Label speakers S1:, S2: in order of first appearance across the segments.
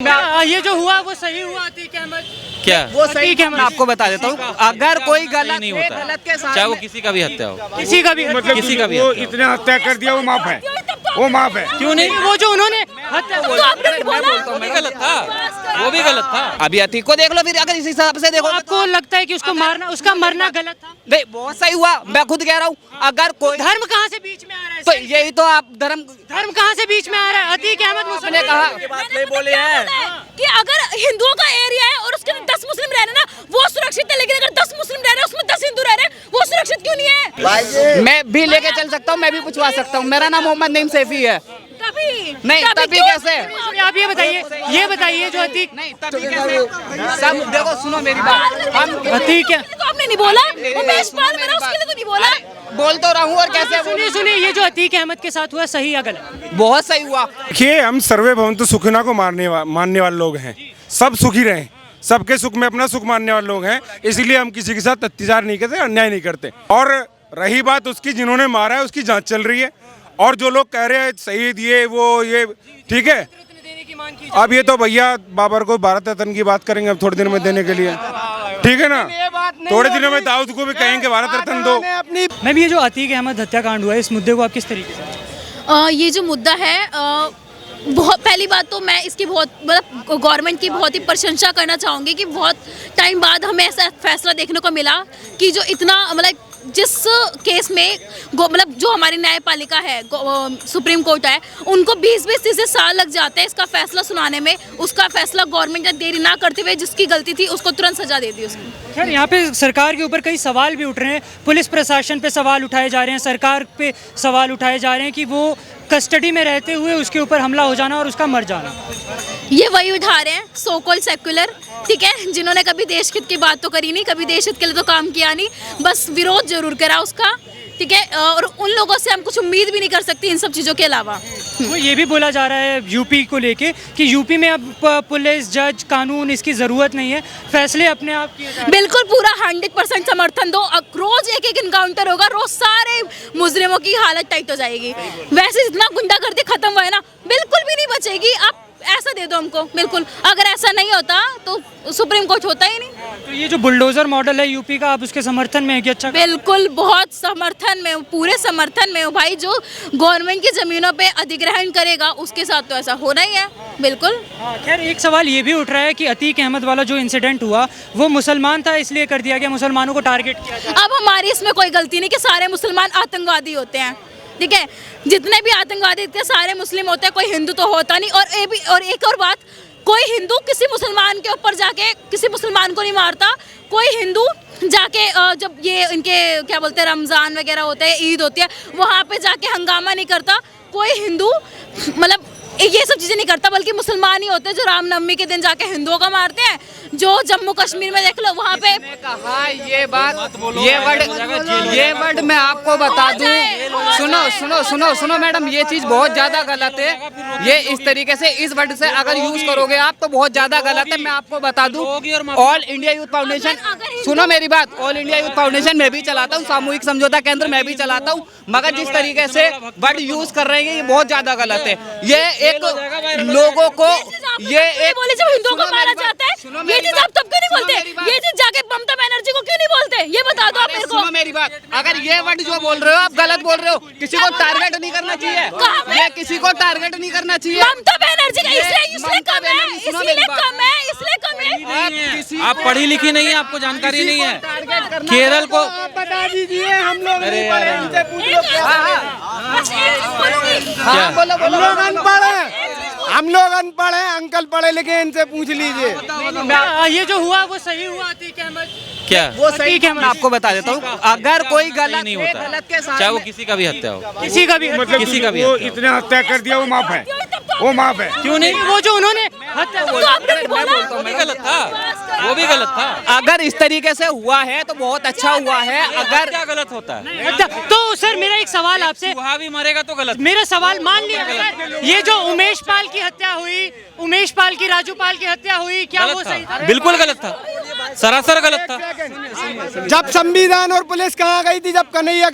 S1: ये जो हुआ वो सही हुआ अतीक अहमद?
S2: क्या
S1: वो सही है?
S3: मैं आपको बता देता हूँ, अगर कोई गलत
S2: नहीं होता
S3: गलत के साथ
S2: चाहे वो
S3: में-
S2: किसी का भी हत्या हो,
S1: किसी का भी
S4: मतलब
S2: किसी का भी
S4: वो
S2: हत्या हो।
S4: इतने हत्या कर दिया वो माफ है, वो माफ है।
S2: क्यों नहीं?
S1: वो जो उन्होंने हत्या
S3: मैं बोलता हूँ,
S2: वो भी गलत था, वो भी गलत था।
S3: अभी अतीक को देख लो, फिर अगर इस हिसाब से देखो
S1: आपको लगता है कि उसको मारना, उसका मरना गलत था?
S3: नहीं, बहुत सही हुआ। मैं खुद कह रहा हूँ, अगर कोई
S1: धर्म कहाँ से बीच में आ रहा है?
S3: तो यही तो आप धर्म
S1: धर्म कहाँ से बीच में आ रहा है? अतीक अहमद
S3: ने
S1: मुसलमान
S3: कहा
S5: मैंने बोले है कि अगर हिंदुओं का एरिया है और उसके अंदर 10 मुस्लिम रह रहे हैं ना, वो सुरक्षित है, लेकिन अगर 10 मुस्लिम रह रहे हैं उसमें 10 हिंदू रह रहे हैं, वो सुरक्षित क्यों नहीं है?
S3: मैं भी लेके चल सकता हूँ, मैं भी पूछवा सकता हूँ। मेरा नाम मोहम्मद नईम सैफी है।
S5: कभी
S3: नहीं, तभी
S5: क्यों?
S3: कैसे?
S1: आप ये बताइए जो अतीक
S3: नहीं, तभी कैसे? सब देखो, सुनो मेरी बात। हम
S1: अतीक है,
S5: तो आपने नहीं बोला, उमेश पाल मेरा उसके लिए तो नहीं बोला।
S3: बोल तो रहा हूँ, और कैसे
S1: सुनिए ये जो अतीक अहमद के साथ हुआ सही या गलत?
S3: बहुत सही हुआ।
S4: देखिए, हम सर्वे भवन्तु सुखिनः को मानने वाले लोग हैं, सब सुखी रहें, सबके सुख में अपना सुख मानने वाले लोग हैं, इसलिए हम किसी के साथ अत्याचार नहीं करते, अन्याय नहीं करते। और रही बात उसकी, जिन्होंने मारा है उसकी जांच चल रही है, और जो लोग कह रहे हैं शहीद ये वो ये, ठीक है। अब ये तो भैया बाबर को भारत रत्न की बात करेंगे अब थोड़े दिन में देने के लिए, ठीक है ना। थोड़े दिनों में दाऊद को भी कहेंगे भारत रत्न दो।
S1: मैं भी ये जो अतीक अहमद हत्याकांड हुआ है, इस मुद्दे को आप किस तरीके से?
S5: ये जो मुद्दा है, बहुत पहली बात तो मैं इसकी बहुत मतलब गवर्नमेंट की बहुत ही प्रशंसा करना चाहूँगी कि बहुत टाइम बाद हमें ऐसा फैसला देखने को मिला कि जो इतना मतलब जिस केस में मतलब जो हमारी न्यायपालिका है, सुप्रीम कोर्ट है, उनको 20-20-30 साल लग जाते हैं इसका फैसला सुनाने में। उसका फैसला गवर्नमेंट ने देरी ना करते हुए जिसकी गलती थी उसको तुरंत सजा दे दी उसकी।
S1: खैर यहाँ पे सरकार के ऊपर कई सवाल भी उठ रहे हैं, पुलिस प्रशासन पे सवाल उठाए जा रहे हैं, सरकार पे सवाल उठाए जा रहे हैं कि वो कस्टडी में रहते हुए उसके ऊपर हमला हो जाना और उसका मर जाना।
S5: ये वही उठा रहे हैं सो कॉल्ड सेक्युलर, ठीक है, जिन्होंने कभी देश हित की बात तो करी नहीं, कभी देश हित के लिए तो काम किया नहीं, बस विरोध जरूर करा उसका, ठीक है। और उन लोगों से हम कुछ उम्मीद भी नहीं कर सकती इन सब चीज़ों के अलावा।
S1: वो ये भी बोला जा रहा है यूपी को लेके कि यूपी में अब पुलिस, जज, कानून इसकी ज़रूरत नहीं है, फैसले अपने आप किए जा रहे हैं।
S5: बिल्कुल पूरा 100% समर्थन दो। रोज एक एक इनकाउंटर होगा, रोज सारे मुजरिमों की हालत टाइट हो जाएगी। वैसे जितना गुंडागर्दी खत्म हुआ है ना, बिल्कुल भी नहीं बचेगी। आप ऐसा दे दो हमको, बिल्कुल। अगर ऐसा नहीं होता तो सुप्रीम कोर्ट होता ही नहीं।
S1: तो ये जो बुलडोजर मॉडल है यूपी का, आप उसके समर्थन में है कि अच्छा?
S5: बिल्कुल, बहुत समर्थन में हूँ, पूरे समर्थन में हूँ भाई। जो गवर्नमेंट की ज़मीनों पे अधिग्रहण करेगा उसके साथ तो ऐसा होना ही है, बिल्कुल।
S1: खैर एक सवाल ये भी उठ रहा है कि अतीक अहमद वाला जो इंसिडेंट हुआ वो मुसलमान था इसलिए कर दिया गया, मुसलमानों को टारगेट किया गया।
S5: अब हमारी इसमें कोई गलती नहीं कि सारे मुसलमान आतंकवादी होते हैं, ठीक है। जितने भी आतंकवादी थे सारे मुस्लिम होते हैं, कोई हिंदू तो होता नहीं। और एक और बात, कोई हिंदू किसी मुसलमान के ऊपर जाके किसी मुसलमान को नहीं मारता। कोई हिंदू जाके जब ये इनके क्या बोलते हैं रमज़ान वगैरह होते हैं, ईद होती है, वहाँ पे जाके हंगामा नहीं करता। कोई हिंदू मतलब ये सब चीज़ें नहीं करता, बल्कि मुसलमान ही होते हैं जो रामनवमी के दिन जाके हिंदुओं का मारते हैं। जो जम्मू कश्मीर में देख लो, वहाँ पे
S3: कहा ये बात, ये वर्ड मैं आपको बता दूं। सुनो मैडम, ये चीज बहुत ज्यादा गलत है। ये इस तरीके से इस वर्ड से अगर यूज करोगे आप तो बहुत ज्यादा गलत है। मैं आपको बता दूं, ऑल इंडिया यूथ फाउंडेशन, सुनो मेरी बात, ऑल इंडिया यूथ फाउंडेशन मैं भी चलाता हूँ, सामूहिक समझौता केंद्र मैं भी चलाता हूँ, मगर जिस तरीके से वर्ड यूज कर रहे हैं ये बहुत ज्यादा गलत है। ये एक लोगों को ये एक
S5: बोले जब हिंदुओं को मारा जाता है, ये चीज आप तब क्यों नहीं बोलते? ये चीज जाके ममता बनर्जी को क्यों नहीं बोलते? ये बता दो आप मेरे को।
S3: सुनो मेरी बात, अगर ये वर्ड जो बोल रहे हो आप गलत बोल रहे हो। किसी को टारगेट नहीं करना चाहिए, ये किसी को टारगेट नहीं करना चाहिए।
S5: ममता बनर्जी का इसलिए कम है, इसलिए कम है।
S2: आप पढ़ी लिखी नहीं है, आपको जानकारी नहीं है। केरल को
S4: बता दीजिए, हम लोग नहीं पढ़े, इनसे पूछ लो।
S3: हाँ, बोलो
S4: हम लोग अनपढ़ हैं, हम लोग अनपढ़ हैं, अंकल पढ़े लिखे, इनसे पूछ लीजिए।
S1: ये जो हुआ वो सही हुआ अतीक अहमद?
S2: क्या
S3: वो सही है, मैं आपको बता देता हूँ, अगर कोई गलत
S2: नहीं होता,
S3: गलत के साथ
S2: चाहे वो
S3: में-
S2: किसी का भी हत्या हो,
S1: किसी का भी
S4: मतलब
S2: किसी का भी
S4: वो
S2: हत्या हो।
S4: इतने हत्या कर दिया वो माफ है, वो माफ है।
S2: क्यों नहीं?
S1: वो जो उन्होंने हत्या
S5: तो आपने नहीं बोला?
S2: वो भी गलत था, वो भी गलत था।
S3: अगर इस तरीके से हुआ है तो बहुत अच्छा हुआ है। अगर
S2: क्या गलत होता है?
S1: तो सर मेरा एक सवाल आपसे,
S2: चूहा भी मरेगा तो गलत।
S1: मेरा सवाल मान लिया अगर ये जो उमेश पाल की हत्या हुई, उमेश पाल की, राजू पाल की हत्या हुई, क्या वो
S2: गलत
S1: सही था?
S2: था, बिल्कुल गलत था, सरासर गलत था।
S4: जब संविधान और पुलिस कहाँ गई थी, जब कन्हैया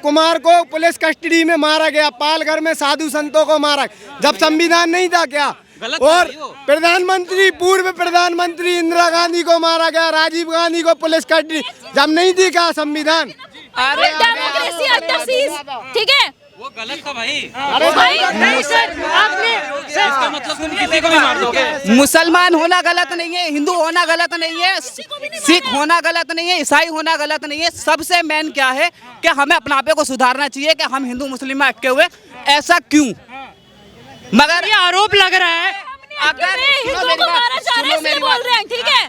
S4: कुमार को पुलिस कस्टडी में मारा गया, पाल घर में साधु संतों को मारा, जब संविधान नहीं था क्या?
S2: गलत
S6: और
S2: है वो।
S6: प्रधानमंत्री, पूर्व प्रधानमंत्री इंदिरा गांधी को मारा गया, राजीव गांधी को पुलिस कस्टडी, जब नहीं थी क्या संविधान?
S5: अरे डेमोक्रेसी तसीस, ठीक है
S2: वो गलत था भाई।
S5: भाई
S1: नहीं सर, आपने
S2: इसका मतलब तुम किसी को भी मार दोगे।
S3: मुसलमान होना गलत नहीं है, हिंदू होना गलत नहीं है, सिख होना गलत नहीं है, ईसाई होना गलत नहीं है। सबसे मेन क्या है कि हमें अपने आपे को सुधारना चाहिए कि हम हिंदू मुस्लिम में अटके हुए, ऐसा क्यों? मगर
S1: ये आरोप लग रहा है
S3: अगर
S5: हिंदुओं को मारा जा रहा है इसलिए बोल रहे हैं, ठीक है?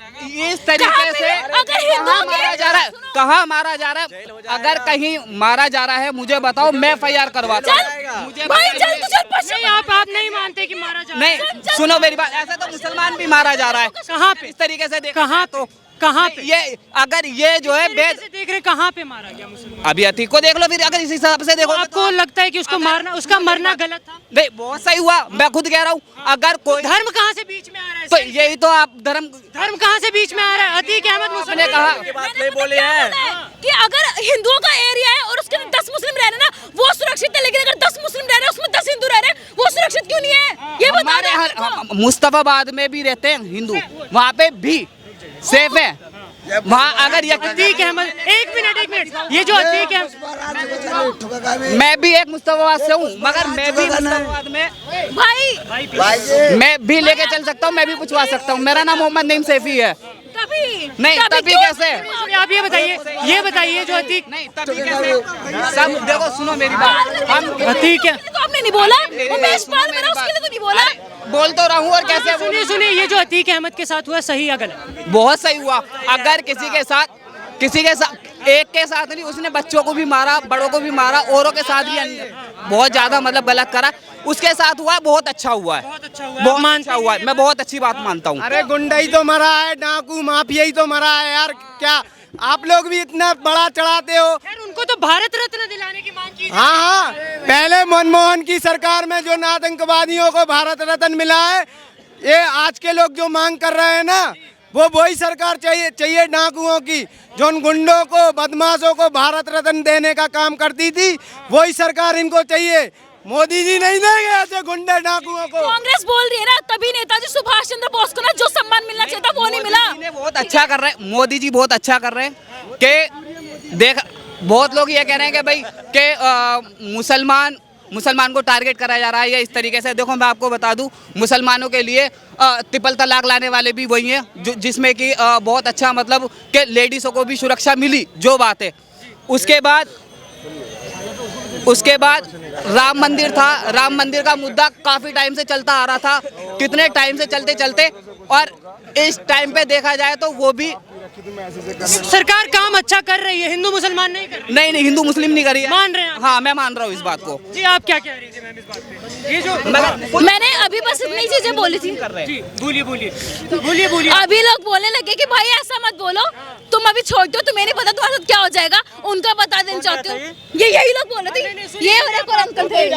S3: इस तरीके से
S5: अगर हिंदुओं
S3: कहाँ मारा जा रहा है, कहाँ मारा जा रहा है? अगर कहीं मारा जा रहा है मुझे बताओ, मैं FIR करवाता हूँ। मुझे
S5: भाई चल तू चल पश्चिम
S1: नहीं, आप नहीं मानते कि मारा जा रहा है?
S3: नहीं, सुनो मेरी बात, ऐसा तो मुसलमान भी मारा जा रहा है।
S1: कहाँ पे?
S3: इस तरीके से देखा
S1: कहाँ
S3: तो
S1: कहाँ पे?
S3: ये अगर ये जो है बेद,
S1: से देख रहे कहाँ पे मारा गया मुसलमान?
S3: अभी अतीक को देख लो, फिर अगर इस हिसाब से देखो
S1: आपको लगता है कि उसको मारना, उसका मरना गलत था?
S3: नहीं, बहुत सही हुआ, मैं खुद कह रहा हूँ। अगर कोई
S1: धर्म कहाँ से बीच में आ रहा है?
S3: तो यही तो आप धर्म
S1: कहाँ से बीच में आ रहा है? अतीक अहमद मुसलमान
S3: ने कहा
S5: मैंने बोले है कि अगर हिंदुओं का एरिया है और उसके अंदर 10 मुस्लिम रह रहे हैं ना, वो सुरक्षित है, लेकिन अगर 10 मुस्लिम रह रहे हैं उसमें 10 हिंदू रह रहे हैं, वो सुरक्षित क्यों नहीं है? ये बता
S3: हमारे
S5: दो।
S3: मुस्तफाबाद में भी रहते हैं हिंदू, वहाँ पे भी सेफ है। वहाँ अगर ये
S1: अतीक अहमद, एक मिनट, ये जो अतीक है,
S3: मैं भी एक मुस्तफाबाद से हूँ, मगर मैं भी मुस्तफाबाद में
S5: भाई
S3: मैं भी लेके चल सकता हूँ, मैं भी पूछवा सकता हूँ। मेरा नाम मोहम्मद नईम सैफी है।
S5: तभी
S3: नहीं, तभी
S5: क्यों?
S3: कैसे?
S1: आप ये बताइए जो अतीक
S3: नहीं, तभी कैसे? सब देखो, सुनो मेरी बात, हम
S1: अतीक है,
S5: तो आपने नहीं बोला, वो मेजबान बना उसके लिए तो नहीं बोला।
S3: बोल तो रहा हूँ, और कैसे बोलूं?
S1: सुनिए, ये जो अतीक अहमद के साथ हुआ सही या गलत?
S3: बहुत सही हुआ। अगर किसी के साथ एक के साथ नहीं, उसने बच्चों को भी मारा, बड़ों को भी मारा, औरों के साथ भी बहुत ज्यादा मतलब गलत करा, उसके साथ हुआ, बहुत अच्छा हुआ है, बहुत अच्छा हुआ है। मैं बहुत अच्छी बात मानता हूँ।
S6: अरे गुंडा ही तो मरा है, डाकू माफिया ही तो मरा है यार। क्या आप लोग भी इतना बड़ा चढ़ाते हो?
S1: खैर, उनको तो भारत रत्न दिलाने की मांग की।
S6: हाँ हाँ, पहले मनमोहन की सरकार में जो आतंकवादियों को भारत रत्न मिला है, ये आज के लोग जो मांग कर रहे हैं ना, वो वही सरकार चाहिए डाकुओं की, जो उन गुंडों को, बदमाशों को भारत रत्न देने का काम करती थी, वही सरकार इनको चाहिए। मोदी जी नहीं देंगे ऐसे गुंडे डाकुओं को।
S5: कांग्रेस बोल रही है ना, तभी नेताजी सुभाष चंद्र बोस को ना जो सम्मान मिलना चाहिए था वो नहीं मिला।
S3: मोदी जी बहुत अच्छा कर रहे हैं, मोदी जी बहुत अच्छा कर रहे हैं कि देख, बहुत लोग ये कह रहे हैं कि भाई कि मुसलमान को टारगेट करा जा रहा है या इस तरीके से। देखो, मैं आपको बता दूं, मुसलमानों के लिए ट्रिपल तलाक लाने वाले भी वही हैं, जिसमें कि बहुत अच्छा मतलब कि लेडीज़ों को भी सुरक्षा मिली, जो बात है। उसके बाद राम मंदिर था, राम मंदिर का मुद्दा काफ़ी टाइम से चलता आ रहा था, कितने टाइम से चलते और इस टाइम पे देखा जाए तो वो भी
S1: सरकार काम अच्छा कर रही है, हिंदू मुसलमान नहीं कर रही।
S3: नहीं, हिंदू मुस्लिम नहीं करी है।
S1: मान रहे हैं आप?
S3: हाँ, मैं मान रहा हूँ इस बात को।
S1: जी, आप क्या कह रही थी मैम इस बात पे? ये जो
S5: मैंने अभी बस इतनी चीजें बोली थी।
S1: जी, बोलिए।
S5: अभी लोग बोलने लगे कि भाई ऐसा मत बोलो, तुम अभी छोड़ दो, तुम्हें नहीं पता तुम्हारे साथ क्या हो जाएगा, उनका बता देना चाहते हो। यही लोग बोल रहे थे, ये और एक और अंकल थे।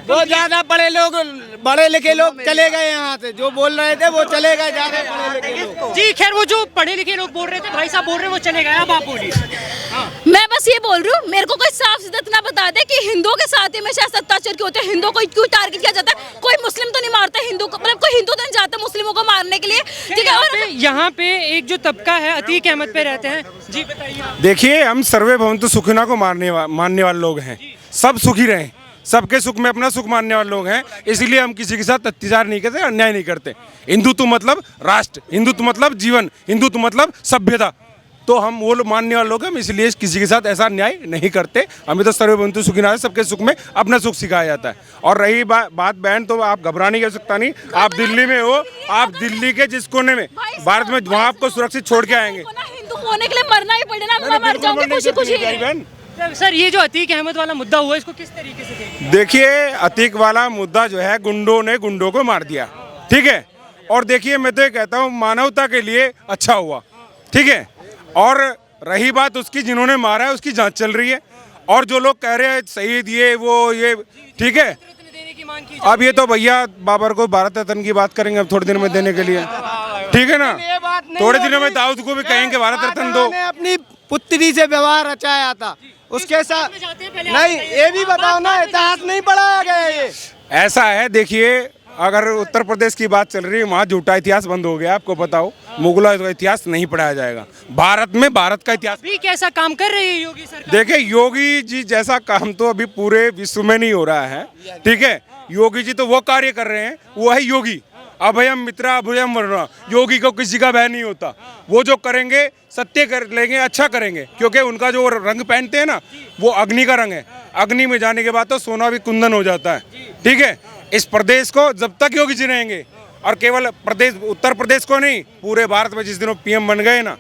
S6: वो ज्यादा बड़े लिखे लोग चले गए यहाँ से, जो बोल रहे थे वो चले गए, ज्यादा पढ़े लिखे लोग।
S1: जी, खैर, वो जो पढ़े लिखे लोग बोल रहे थे, भाई साहब बोल रहे हैं वो चले गए, अब आप बोलिए।
S5: मैं बस ये बोल रही हूँ, मेरे को कोई साफ सीधा इतना बता दे कि हिंदुओं के साथ हमेशा अत्याचार क्यों होते हैं, हिंदुओं को क्यों टारगेट किया जाता है। कोई मुस्लिम तो नहीं मारता हिंदू को, मतलब कोई हिंदू तो नहीं जाता मुस्लिमों को मारने के लिए, ठीक है। और
S1: यहाँ पे एक जो तबका है अतीक अहमद पे रहते हैं, जी बताइए।
S4: देखिए, हम सर्वे भवन्तु सुखिनः को मानने वाले लोग हैं, सब सुखी रहें, सबके सुख में अपना सुख मानने वाले लोग हैं, इसलिए हम किसी के साथ अत्याचार नहीं करते, अन्याय नहीं करते। हिंदुत्व मतलब राष्ट्र, हिंदुत्व मतलब जीवन, हिंदुत्व मतलब सभ्यता, तो हम वो लोग मानने वाले लोग हैं, इसलिए किसी के साथ ऐसा अन्याय नहीं करते। हमें तो सर्वे भवन्तु सुखिनः, सबके सुख में अपना सुख सिखाया जाता है। और रही बात बहन, तो आप घबराने की आवश्यकता नहीं, आप दिल्ली में हो, आप दिल्ली के जिस कोने में भारत में, वहाँ आपको सुरक्षित छोड़ के आएंगे।
S5: हिंदू होने के लिए मरना ही पड़े ना, मैं मर जाऊंगी खुशी
S4: बहन।
S1: सर, ये जो अतीक अहमद वाला मुद्दा हुआ, इसको किस तरीके से देखें?
S4: देखिए, अतीक वाला मुद्दा जो है, गुंडों ने गुंडों को मार दिया, ठीक है। और देखिए, मैं तो ये कहता हूँ, मानवता के लिए अच्छा हुआ, ठीक है। और रही बात उसकी, जिन्होंने मारा है उसकी जांच चल रही है, और जो लोग कह रहे हैं शहीद ये ठीक है। अब ये तो भैया बाबर को भारत रत्न की बात करेंगे अब थोड़े दिन में देने के लिए, ठीक है ना। थोड़े दिनों में दाऊद को भी कहेंगे भारत रत्न दो।
S6: अपनी पुत्री से व्यवहार रचाया था, उसके साथ नहीं, ये भी बताओ ना, इतिहास नहीं पढ़ाया गया ये।
S4: ऐसा है, देखिए, अगर उत्तर प्रदेश की बात चल रही है, वहाँ झूठा इतिहास बंद हो गया, आपको पता हो। मुगलों का इतिहास नहीं पढ़ाया जाएगा भारत में, भारत का इतिहास।
S1: अभी कैसा काम कर रही है योगी सरकार?
S4: देखिए, योगी जी जैसा काम तो अभी पूरे विश्व में नहीं हो रहा है, ठीक है। योगी जी तो वो कार्य कर रहे हैं, वो है योगी। अभयम मित्रा अभयम वरुणा, योगी को किसी का भय नहीं होता। वो जो करेंगे सत्य कर लेंगे, अच्छा करेंगे, क्योंकि उनका जो रंग पहनते हैं ना, वो अग्नि का रंग है। अग्नि में जाने के बाद तो सोना भी कुंदन हो जाता है, ठीक है। इस प्रदेश को जब तक योगी जी रहेंगे, और केवल प्रदेश उत्तर प्रदेश को नहीं, पूरे भारत में जिस दिनों पीएम बन गए ना,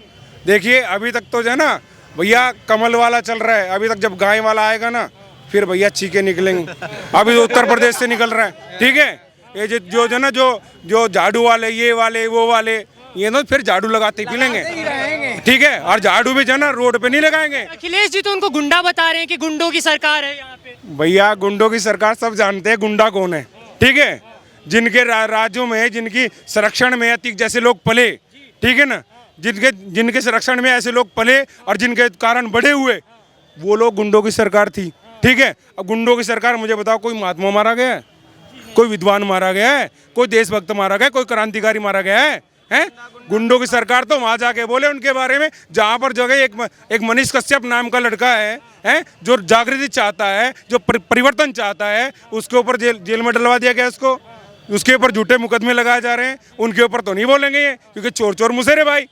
S4: देखिए अभी तक तो जो है ना भैया कमल वाला चल रहा है। अभी तक जब गाय वाला आएगा ना, फिर भैया चीखे निकलेंगे। अभी तो उत्तर प्रदेश से निकल रहा है, ठीक है। ये जो है ना, जो झाड़ू वाले, ये वाले, वो वाले, ये ना फिर झाड़ू लगाते ही लेंगे, ठीक है। और झाड़ू भी जो है ना रोड पे नहीं लगाएंगे।
S1: अखिलेश जी तो उनको गुंडा बता रहे हैं कि गुंडों की सरकार है यहाँ पे।
S4: भैया गुंडों की सरकार सब जानते हैं गुंडा कौन है, ठीक है। जिनके राज्यों में, जिनकी संरक्षण में अतिक जैसे लोग पले, ठीक है ना, जिनके संरक्षण में ऐसे लोग पले और जिनके कारण बड़े हुए, वो लोग गुंडों की सरकार थी, ठीक है। अब गुंडों की सरकार, मुझे बताओ, कोई महात्मा मारा गया है, कोई विद्वान मारा गया है, कोई देशभक्त मारा गया है, कोई क्रांतिकारी मारा गया है, हैं? गुंडों की सरकार तो वहां जाके बोले उनके बारे में, जहां पर जगह एक मनीष कश्यप नाम का लड़का है, जो जागृति चाहता है, जो परिवर्तन चाहता है, उसके ऊपर जेल में डलवा दिया गया उसको। उसके ऊपर झूठे मुकदमे लगाए जा रहे हैं, उनके ऊपर तो नहीं बोलेंगे ये, क्योंकि चोर चोर मुसेरे भाई,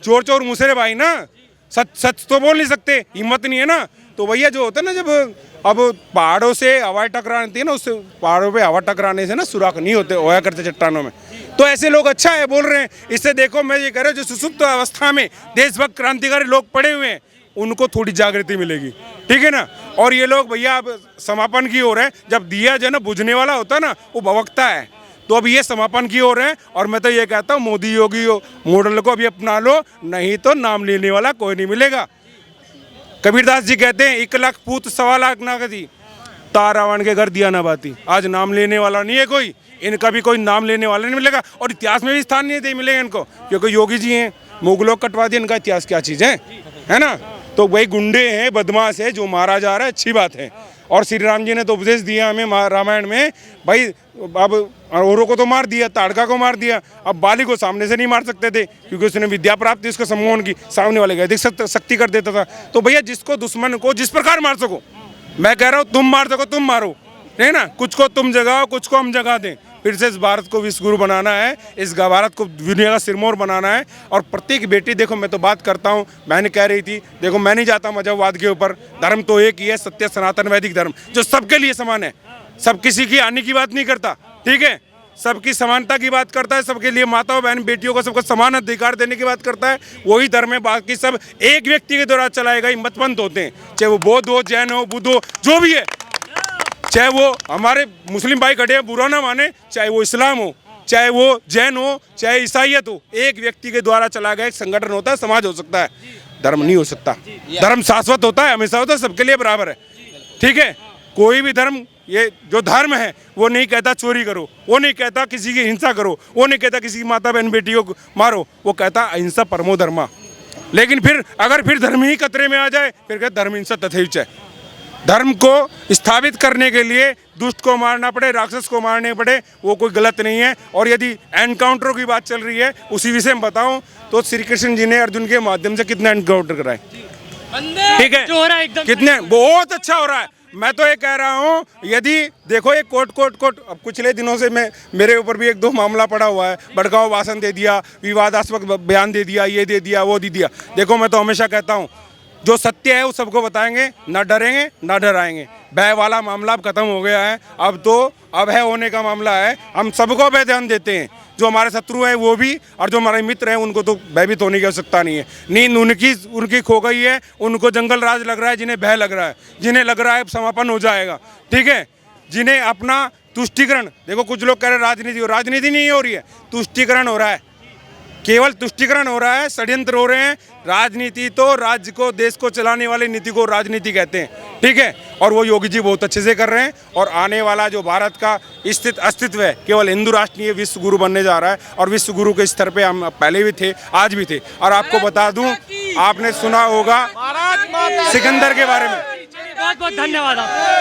S4: चोर चोर मुसेरे भाई ना, सच तो बोल नहीं सकते, हिम्मत नहीं है ना। तो भैया जो होता है ना, जब अब पहाड़ों से हवा टकराती है ना, उससे पहाड़ों पे हवा टकराने से ना सुराख नहीं होते, होया करते चट्टानों में। तो ऐसे लोग अच्छा है बोल रहे हैं। इससे देखो, मैं ये कह रहा हूँ, जो सुसुप्त अवस्था में देशभक्त क्रांतिकारी लोग पड़े हुए हैं, उनको थोड़ी जागृति मिलेगी, ठीक है ना। और ये लोग भैया अब समापन की ओर है। जब दिया जो है ना बुझने वाला होता है ना, वो भवकता है। तो अब ये समापन की ओर है, और मैं तो ये कहता हूँ, मोदी योगी मॉडल को अभी अपना लो, नहीं तो नाम लेने वाला कोई नहीं मिलेगा। कबीरदास जी कहते हैं, 1 लाख पूत 1.25 लाख नागती, तारावण के घर दिया ना बाती। आज नाम लेने वाला नहीं है कोई, इनका भी कोई नाम लेने वाला नहीं मिलेगा, और इतिहास में भी स्थान नहीं मिलेगा इनको, क्योंकि योगी जी हैं। मुगलों कटवा दिया, इनका इतिहास क्या चीज़ है ना। तो वही गुंडे हैं, बदमाश है, जो मारा जा रहा है, अच्छी बात है। और श्री राम जी ने तो उपदेश दिया हमें रामायण में, भाई अब औरों को तो मार दिया, ताड़का को मार दिया, अब बाली को सामने से नहीं मार सकते थे, क्योंकि उसने विद्या प्राप्त थी, उसको सम्मोहन की, सामने वाले का अधिक शक्ति कर देता था। तो भैया जिसको दुश्मन को जिस प्रकार मार सको, मैं कह रहा हूँ तुम मार सको तुम मारो, है ना। कुछ को तुम जगाओ, कुछ को हम जगा दें। फिर से इस भारत को विश्व गुरु बनाना है, इस भारत को दुनिया का सिरमौर बनाना है। और प्रत्येक बेटी, देखो मैं तो बात करता हूँ, मैंने कह रही थी, देखो मैं नहीं जाता मजहबवाद के ऊपर, धर्म तो एक ही है, सत्य सनातन वैदिक धर्म, जो सबके लिए समान है, सब किसी की हानि की बात नहीं करता, ठीक है, सबकी समानता की बात करता है, सबके लिए माताओं बहन बेटियों को सबको समान अधिकार देने की बात करता है। वही धर्म है, बाकी सब एक व्यक्ति के द्वारा चलाएगा ही मतपंथ होते हैं, चाहे वो बौद्ध हो, जैन हो, बुद्ध हो, जो भी है, चाहे वो हमारे मुस्लिम भाई खड़े हैं, बुरा ना माने, चाहे वो इस्लाम हो, चाहे वो जैन हो, चाहे ईसाइयत हो, एक व्यक्ति के द्वारा चला गया एक संगठन होता है, समाज हो सकता है, धर्म नहीं हो सकता। धर्म शाश्वत होता है, हमेशा होता है, सबके लिए बराबर है, ठीक है। कोई भी धर्म, ये जो धर्म है, वो नहीं कहता चोरी करो, वो नहीं कहता किसी की हिंसा करो, वो नहीं कहता किसी की माता बहन बेटियों को मारो, वो कहता अहिंसा परमो धर्मा। लेकिन फिर अगर फिर धर्म ही खतरे में आ जाए, फिर कहते धर्म हिंसा तथैच है। धर्म को स्थापित करने के लिए दुष्ट को मारना पड़े, राक्षस को मारने पड़े, वो कोई गलत नहीं है। और यदि एनकाउंटरों की बात चल रही है, उसी विषय में बताऊं तो श्री कृष्ण जी ने अर्जुन के माध्यम से कितने एनकाउंटर कराए, ठीक है,
S1: जो हो रहा है एकदम
S4: कितने, बहुत अच्छा हो रहा है। मैं तो ये कह रहा हूँ, यदि देखो ये कोर्ट अब पिछले दिनों से मेरे ऊपर भी 1-2 मामला पड़ा हुआ है, भड़काऊ भाषण दे दिया, विवादास्पद बयान दे दिया, ये दे दिया, वो दे दिया। देखो मैं तो हमेशा कहता हूँ, जो सत्य है वो सबको बताएंगे, ना डरेंगे ना डराएंगे। भय वाला मामला अब खत्म हो गया है, अब तो अभय होने का मामला है। हम सबको भय ध्यान देते हैं, जो हमारे शत्रु हैं वो भी, और जो हमारे मित्र हैं उनको तो भयभीत होने की आवश्यकता नहीं है। नींद उनकी खो गई है, उनको जंगल राज लग रहा है, जिन्हें भय लग रहा है, जिन्हें लग रहा है समापन हो जाएगा, ठीक है, जिन्हें अपना तुष्टिकरण, देखो कुछ लोग कह रहे हैं राजनीति नहीं हो रही है, तुष्टिकरण हो रहा है, केवल तुष्टिकरण हो रहा है, षड्यंत्र हो रहे हैं। राजनीति तो राज्य को, देश को चलाने वाली नीति को राजनीति कहते हैं, ठीक है, और वो योगी जी बहुत अच्छे से कर रहे हैं। और आने वाला जो भारत का अस्तित्व है, केवल हिंदू राष्ट्र नहीं है, विश्व गुरु बनने जा रहा है। और विश्व गुरु के स्तर पे हम पहले भी थे, आज भी थे। और आपको बता दूं, आपने सुना होगा सिकंदर के बारे में।
S1: बहुत बहुत धन्यवाद आप।